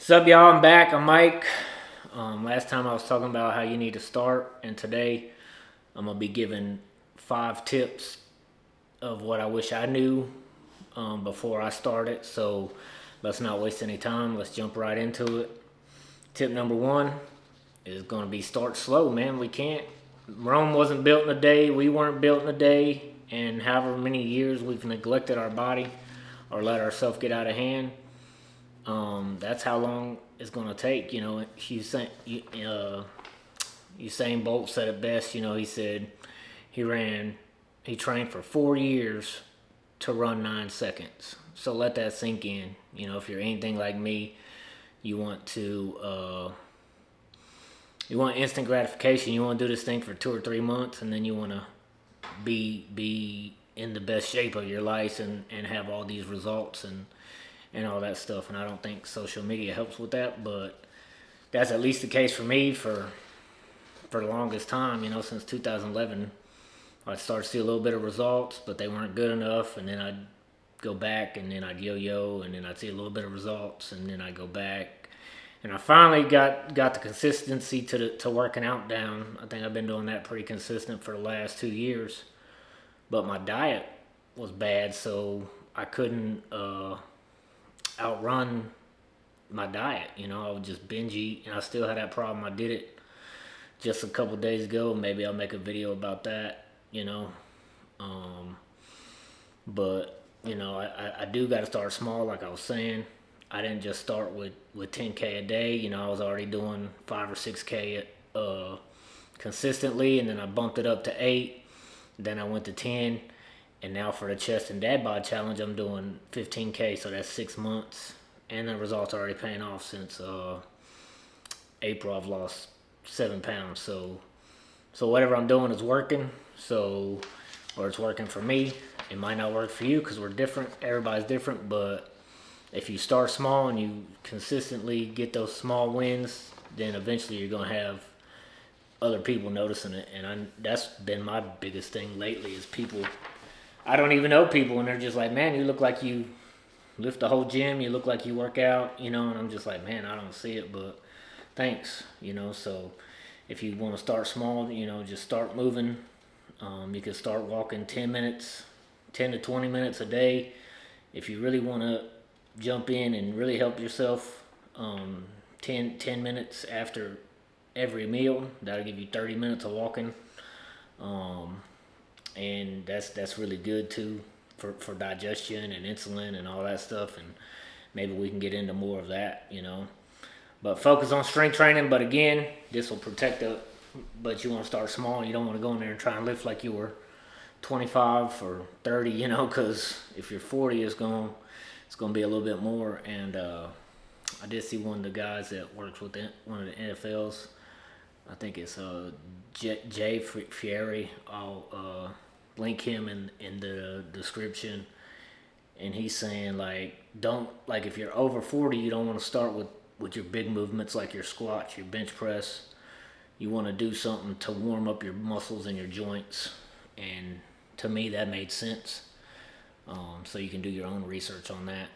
What's up, y'all? I'm back. I'm Mike. Last time I was talking about how you need to start, and today I'm gonna be giving 5 tips of what I wish I knew before I started. So let's not waste any time. Let's jump right into it. Tip number one is gonna be start slow, man. We can't. Rome wasn't built in a day. We weren't built in a day. And however many years we've neglected our body or let ourselves get out of hand, that's how long it's gonna take. You know, Usain Bolt said it best. You know, he said he trained for 4 years to run 9 seconds. So let that sink in. You know, if you're anything like me, you want instant gratification. You want to do this thing for 2 or 3 months, and then you want to be in the best shape of your life and have all these results and all that stuff. And I don't think social media helps with that, but that's at least the case for me for the longest time. You know, since 2011, I'd start to see a little bit of results, but they weren't good enough, and then I'd go back, and then I'd yo-yo, and then I'd see a little bit of results, and then I'd go back. And I finally got the consistency to working out down. I think I've been doing that pretty consistent for the last 2 years. But my diet was bad, so I couldn't outrun my diet. You know, I would just binge eat, and I still had that problem. I did it just a couple days ago. Maybe I'll make a video about that, you know. But, you know, I do got to start small, like I was saying. I didn't just start with 10K a day. You know, I was already doing 5 or 6K consistently, and then I bumped it up to 8. Then I went to 10, and now for the chest and dad bod challenge, I'm doing 15K, so that's 6 months, and the results are already paying off. Since April, I've lost 7 pounds. So whatever I'm doing is working. Or it's working for me. It might not work for you because we're different. Everybody's different, but if you start small and you consistently get those small wins, then eventually you're gonna have other people noticing it. And that's been my biggest thing lately is people. I don't even know people, and they're just like, man, you look like you lift the whole gym. You look like you work out, you know. And I'm just like, man, I don't see it, but thanks, you know. So if you want to start small, you know, just start moving. You can start walking 10 to 20 minutes a day. If you really want to jump in and really help yourself, 10 minutes after every meal, that'll give you 30 minutes of walking. And that's really good too for digestion and insulin and all that stuff. And maybe we can get into more of that, you know. But focus on strength training. But again, this will protect but you want to start small. You don't want to go in there and try and lift like you were 25 or 30, you know, because if you're 40, it's going to be a little bit more. And I did see one of the guys that works with one of the NFLs. I think it's Jay Fieri. I'll link him in the description. And he's saying, like, if you're over 40, you don't want to start with your big movements like your squats, your bench press. You want to do something to warm up your muscles and your joints. And to me, that made sense. So you can do your own research on that.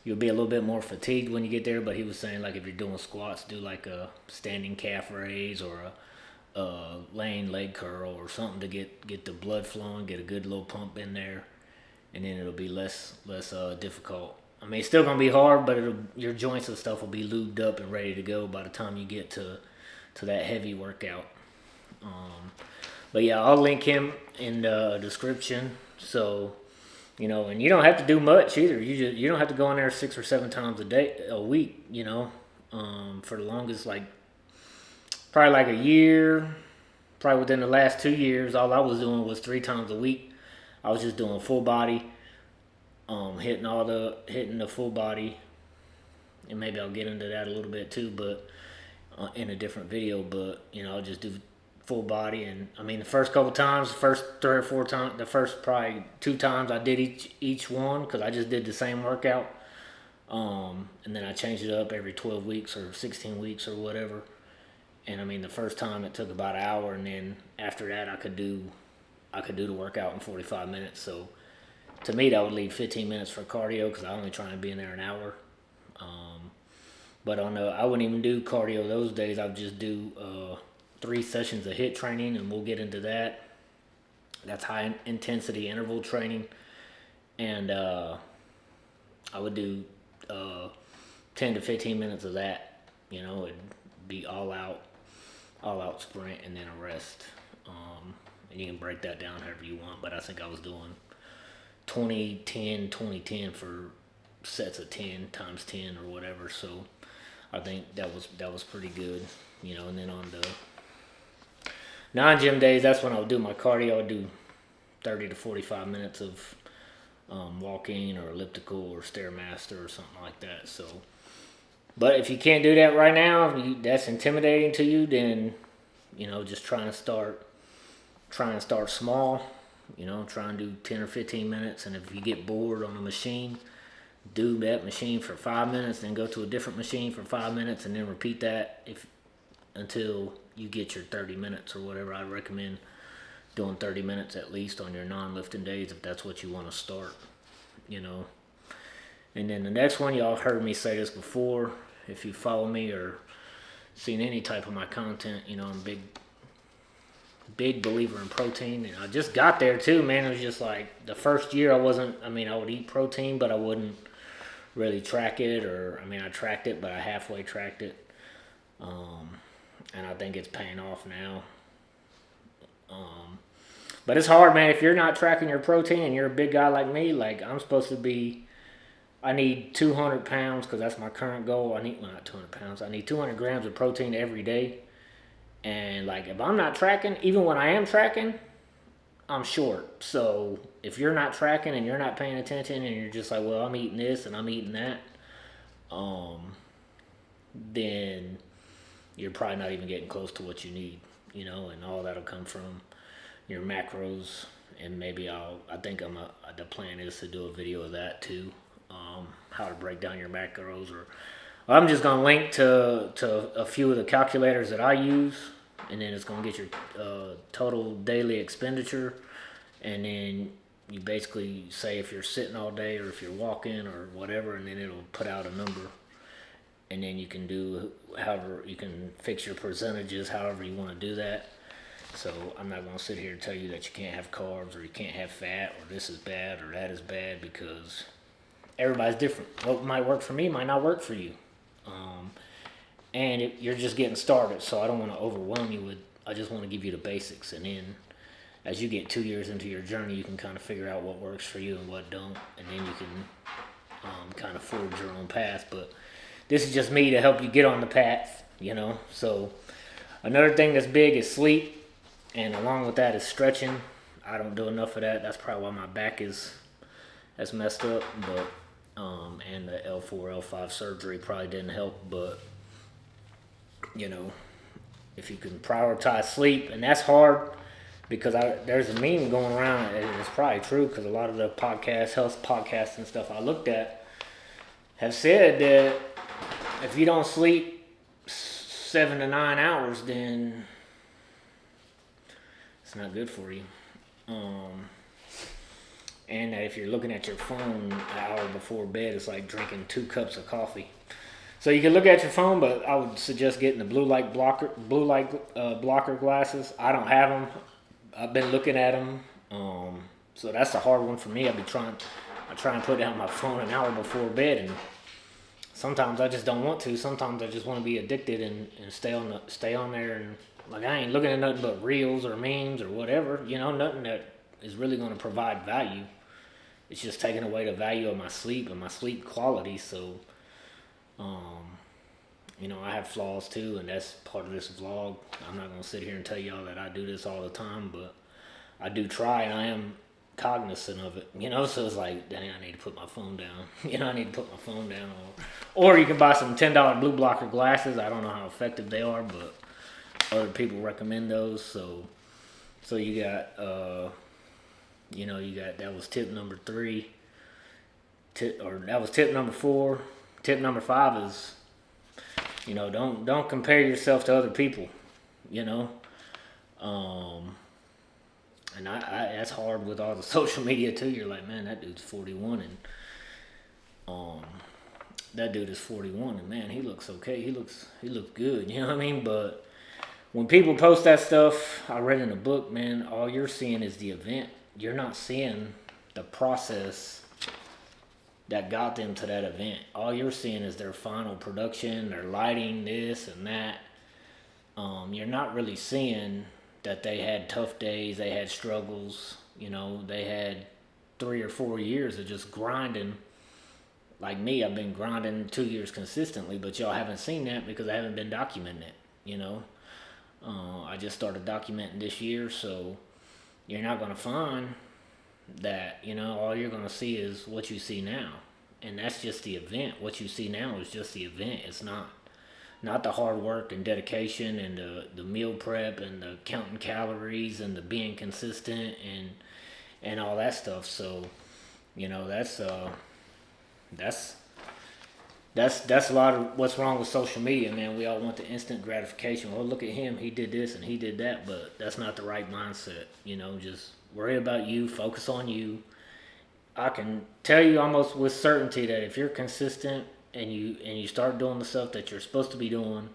You'll be a little bit more fatigued when you get there, but he was saying, like, if you're doing squats, do like a standing calf raise or a laying leg curl or something to get the blood flowing, get a good little pump in there, and then it'll be less difficult. I mean, it's still gonna be hard, but your joints and stuff will be lubed up and ready to go by the time you get to that heavy workout. But yeah, I'll link him in the description. So, you know, and you don't have to do much either. You don't have to go in there 6 or 7 times a week. You know, for the longest, like probably like a year, probably within the last 2 years, all I was doing was 3 times a week. I was just doing full body, hitting the full body, and maybe I'll get into that a little bit too, but in a different video. But you know, I'll just do full body. And I mean, the first couple times, the first 3 or 4 times, the first probably 2 times I did each one because I just did the same workout. And then I changed it up every 12 weeks or 16 weeks or whatever. And I mean, the first time it took about an hour, and then after that I could do the workout in 45 minutes. So to me, that would leave 15 minutes for cardio because I only try and be in there an hour. But I wouldn't even do cardio those days. I would just do 3 sessions of HIIT training, and we'll get into that. That's high intensity interval training, and I would do 10 to 15 minutes of that. It'd be all out sprint and then a rest. And you can break that down however you want, but I think I was doing 20, 10, 20, 10 for sets of 10 times 10 or whatever. So I think that was pretty good. And then on the non-gym days, that's when I would do my cardio. I'd do 30 to 45 minutes of walking or elliptical or Stairmaster or something like that. So, but if you can't do that right now, if that's intimidating to you, then just try and start small. Try and do 10 or 15 minutes, and if you get bored on a machine, do that machine for 5 minutes, then go to a different machine for 5 minutes, and then repeat that until you get your 30 minutes or whatever. I recommend doing 30 minutes at least on your non-lifting days if that's what you want to start. And then the next one, y'all heard me say this before. If you follow me or seen any type of my content, I'm a big believer in protein, and I just got there too, man. It was just like the first year I would eat protein, but I wouldn't really track it, or I tracked it, but I halfway tracked it. And I think it's paying off now. But it's hard, man. If you're not tracking your protein and you're a big guy like me, like I need 200 pounds because that's my current goal. Not 200 pounds. I need 200 grams of protein every day. And like if I'm not tracking, even when I am tracking, I'm short. So if you're not tracking and you're not paying attention and you're just like, well, I'm eating this and I'm eating that, then you're probably not even getting close to what you need, and all that'll come from your macros. And maybe the plan is to do a video of that too, how to break down your macros. Or I'm just gonna link to a few of the calculators that I use, and then it's gonna get your total daily expenditure, and then you basically say if you're sitting all day or if you're walking or whatever, and then it'll put out a number, and then you can do you can fix your percentages however you want to do that. So I'm not going to sit here and tell you that you can't have carbs or you can't have fat or this is bad or that is bad, because everybody's different. What might work for me might not work for you. And you're just getting started, so I don't want to overwhelm you I just want to give you the basics. And then as you get 2 years into your journey, you can kind of figure out what works for you and what don't. And then you can kind of forge your own path. But this is just me to help you get on the path, So another thing that's big is sleep. And along with that is stretching. I don't do enough of that. That's probably why my back is messed up. But and the L4, L5 surgery probably didn't help. But if you can prioritize sleep, and that's hard because there's a meme going around, and it's probably true because a lot of the health podcasts and stuff I looked at have said that if you don't sleep 7 to 9 hours, then it's not good for you. And that if you're looking at your phone an hour before bed, it's like drinking 2 cups of coffee. So you can look at your phone, but I would suggest getting the blue light blocker glasses. I don't have them. I've been looking at them. So that's a hard one for me. I try and put down my phone an hour before bed, and sometimes I just don't want to. Sometimes I just want to be addicted and stay on there, and like I ain't looking at nothing but reels or memes or whatever, nothing that is really going to provide value. It's just taking away the value of my sleep and my sleep quality. So, I have flaws too, and that's part of this vlog. I'm not going to sit here and tell y'all that I do this all the time, but I do try, and I am cognizant of it, so it's like, dang, I need to put my phone down. I need to put my phone down. Or you can buy some $10 blue blocker glasses. I don't know how effective they are, but other people recommend those. So you got, that was tip number 3. That was tip number 4. Tip number 5 is, don't compare yourself to other people, And that's hard with all the social media too. You're like, man, that dude's 41, and um, that dude is 41, and man, he looks okay. He looks good. You know what I mean? But when people post that stuff, I read in a book, man, all you're seeing is the event. You're not seeing the process that got them to that event. All you're seeing is their final production, their lighting, this and that. You're not really seeing that they had tough days, they had struggles. They had 3 or 4 years of just grinding. Like me, I've been grinding 2 years consistently, but y'all haven't seen that because I haven't been documenting it. I just started documenting this year, so you're not gonna find that. All you're gonna see is what you see now, and that's just the event. What you see now is just the event. It's not the hard work and dedication and the meal prep and the counting calories and the being consistent and all that stuff. So that's a lot of what's wrong with social media, man. We all want the instant gratification. Oh, look at him, he did this and he did that, but that's not the right mindset. Just worry about you, focus on you. I can tell you almost with certainty that if you're consistent and you start doing the stuff that you're supposed to be doing,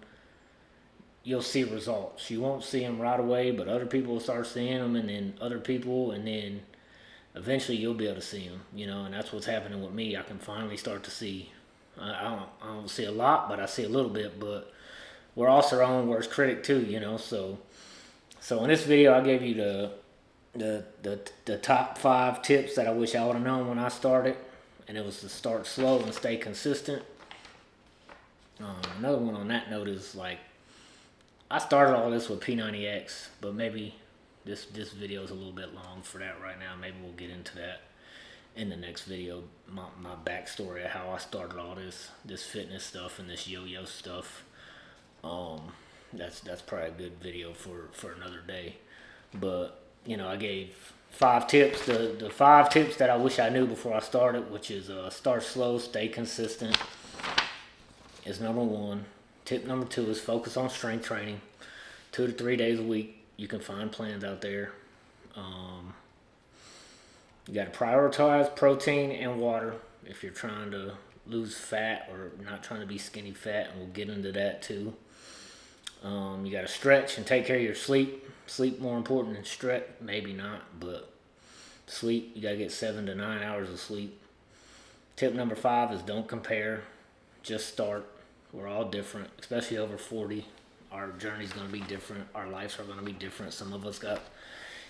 you'll see results. You won't see them right away, but other people will start seeing them, and then other people, and then eventually you'll be able to see them. And that's what's happening with me. I can finally start to see. I don't see a lot, but I see a little bit. But we're also our own worst critic too. So in this video, I gave you the top 5 tips that I wish I would have known when I started, and it was to start slow and stay consistent. Another one on that note is, like, I started all this with P90X, but maybe this video is a little bit long for that right now. Maybe we'll get into that in the next video. My backstory of how I started all this fitness stuff and this yo-yo stuff. That's probably a good video for another day. But I gave 5 tips. The 5 tips that I wish I knew before I started, which is start slow, stay consistent, is number 1. Tip number 2 is focus on strength training, 2 to 3 days a week. You can find plans out there. You got to prioritize protein and water if you're trying to lose fat or not trying to be skinny fat, and we'll get into that too. You got to stretch and take care of your sleep. Sleep more important than stretch, maybe not, but sleep, you got to get 7 to 9 hours of sleep. Tip number 5 is don't compare, just start. We're all different, especially over 40. Our journey's going to be different. Our lives are going to be different. Some of us got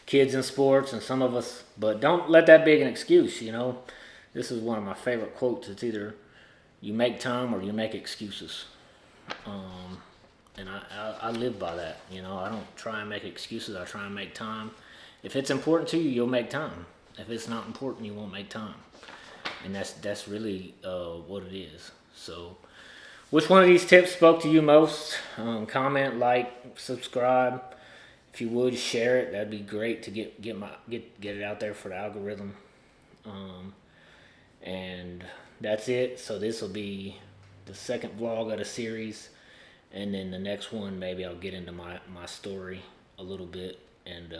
kids in sports and some of us, but don't let that be an excuse. This is one of my favorite quotes. It's either you make time or you make excuses. And I live by that. I don't try and make excuses. I try and make time. If it's important to you, you'll make time. If it's not important, you won't make time. And that's really what it is. So, which one of these tips spoke to you most? Comment, like, subscribe. If you would, share it. That'd be great to get it out there for the algorithm. And that's it. So this will be the second vlog of the series. And then the next one, maybe I'll get into my story a little bit and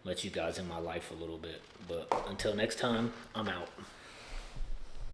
let you guys in my life a little bit. But until next time, I'm out.